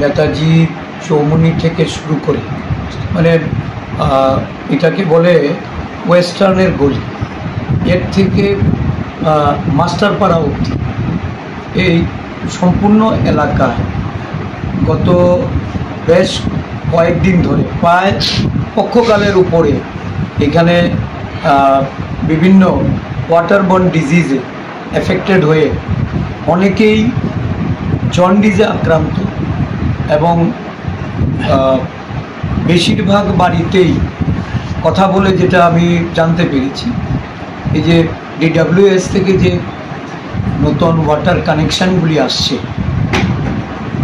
নেতাজি চৌমুহনী থেকে শুরু করে মানে এটাকে বলে ওয়েস্টার্নের গলি, এর থেকে মাস্টারপাড়া অবধি এই সম্পূর্ণ এলাকায় গত বেশ কয়েকদিন ধরে প্রায় পক্ষকালের উপরে এখানে বিভিন্ন ওয়াটারবর্ন ডিজিজে এফেক্টেড হয়ে অনেকেই জন্ডিসে আক্রান্ত এবং বেশিরভাগ বাড়িতেই কথা বলে যেটা আমি জানতে পেরেছি, এই যে DWS থেকে যে নতুন ওয়াটার কানেকশানগুলি আসছে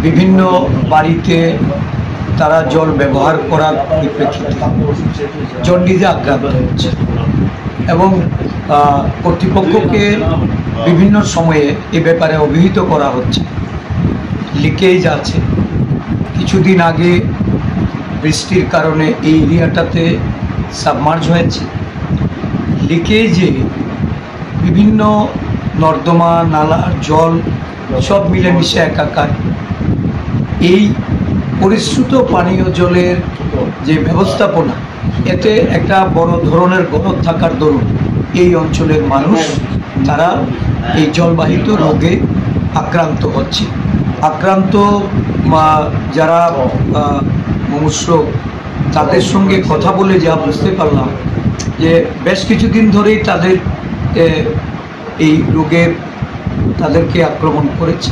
বিভিন্ন বাড়িতে তারা জল ব্যবহার করার পরিপ্রেক্ষিতে জন্ডিসে আক্রান্ত হচ্ছে এবং কর্তৃপক্ষকে বিভিন্ন সময়ে এ ব্যাপারে অভিহিত করা হচ্ছে। লিকেজ আছে, কিছুদিন আগে বৃষ্টির কারণে এই এরিয়াটাতে সাবমার্জ হয়েছে। লিকেজে বিভিন্ন নর্দমা নালার জল সব মিলেমিশে একাকার। এই পরিশ্রুত পানীয় জলের যে ব্যবস্থাপনা, এতে একটা বড় ধরনের গরদ থাকার দরুন এই অঞ্চলের মানুষ তারা এই জলবাহিত রোগে আক্রান্ত হচ্ছে। আক্রান্ত যারা মনুষ্য, তাদের সঙ্গে কথা বলে যা বুঝতে পারলাম যে বেশ কিছুদিন ধরেই তাদের এই রোগে তাদেরকে আক্রমণ করেছে।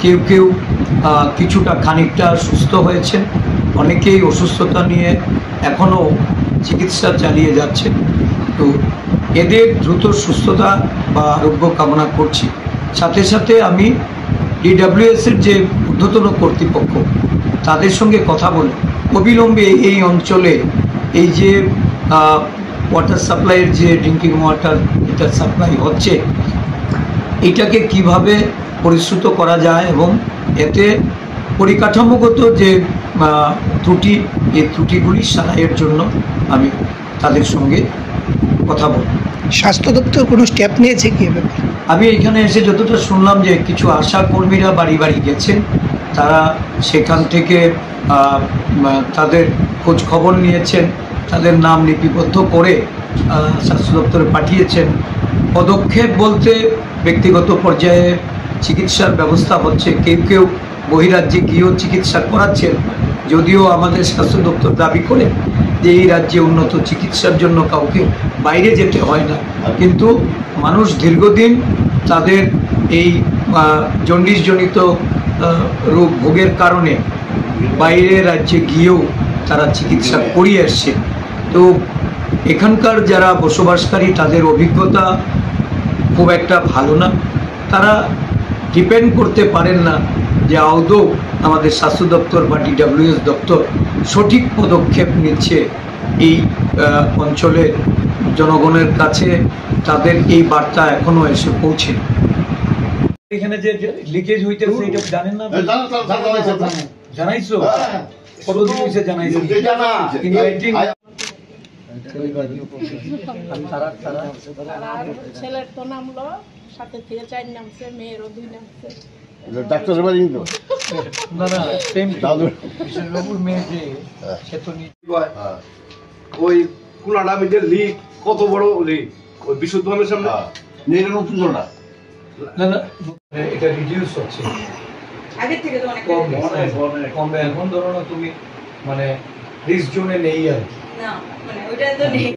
কেউ কেউ কিছুটা খানিকটা সুস্থ হয়েছে, অনেকেই অসুস্থতা নিয়ে এখনও চিকিৎসা চালিয়ে যাচ্ছে। তো এদের দ্রুত সুস্থতা বা আরোগ্য কামনা করছি। সাথে সাথে আমি DWS-এর যে ঊর্ধ্বতন কর্তৃপক্ষ তাদের সঙ্গে কথা বলে অবিলম্বে এই অঞ্চলে এই যে ওয়াটার সাপ্লাইয়ের যে ড্রিঙ্কিং ওয়াটার এটা সাপ্লাই হচ্ছে, এটাকে কিভাবে পরিশ্রুত করা যায় এবং এতে পরিকাঠামোগত যে ত্রুটি, এই ত্রুটিগুলি সারাইয়ের জন্য আমি তাদের সঙ্গে কথা বলব। স্বাস্থ্য দপ্তর কোনো স্টেপ নিয়েছে কি? আমি এখানে এসে যতটা শুনলাম যে কিছু আশা কর্মীরা বাড়ি বাড়ি গেছেন, তারা সেখান থেকে তাদের খোঁজ খবর নিয়েছেন, তাদের নাম লিপিবদ্ধ করে স্বাস্থ্য দপ্তরে পাঠিয়েছেন। পদক্ষেপ বলতে ব্যক্তিগত পর্যায়ে চিকিৎসার ব্যবস্থা হচ্ছে, কেউ কেউ বহিরাজ্যে গিয়েও চিকিৎসা করাচ্ছেন, যদিও আমাদের স্বাস্থ্য দপ্তর দাবি করে যে এই রাজ্যে উন্নত চিকিৎসার জন্য কাউকে বাইরে যেতে হয় না, কিন্তু মানুষ দীর্ঘদিন তাদের এই জন্ডিসজনিত রোগ ভোগের কারণে বাইরে রাজ্যে গিয়েও তারা চিকিৎসা করিয়ে আসছে। তো এখানকার যারা বসবাসকারী তাদের অভিজ্ঞতা খুব একটা ভালো না, তারা ডিপেন্ড করতে পারেন না যে আদৌ আমাদের স্বাস্থ্য দপ্তর বা DWS দপ্তর সঠিক পদক্ষেপ নিচ্ছে এই অঞ্চলের জনগণের কাছে। তাদের এই বার্তা এখনো এসে পৌঁছে। এখানে যে লিকেজ হইতেছে এটা জানেন না? জানাইছো? কতদিন হয়েছে জানাইছো? ছেলের তো নামলো, সাথে থেকে 4 নামছে, মেয়েরও 2 নামছে। ডাক্তারের বাড়ি তো না না, সেম দাদু বিশ্ববাবুর মেয়ে যে সে তো ওই কুলাডা মিডে লিক, কত বড় লিক, ওই বিশুদ্ধ হলের সামনে নেই নতুন জলটা। না না, এটা রিডিউস হচ্ছে আগে থেকে তো অনেক কমবে। এখন ধরো না তুমি মানে রিস্ক জোনে নেই আর না, মানে ওইটা তো নেই।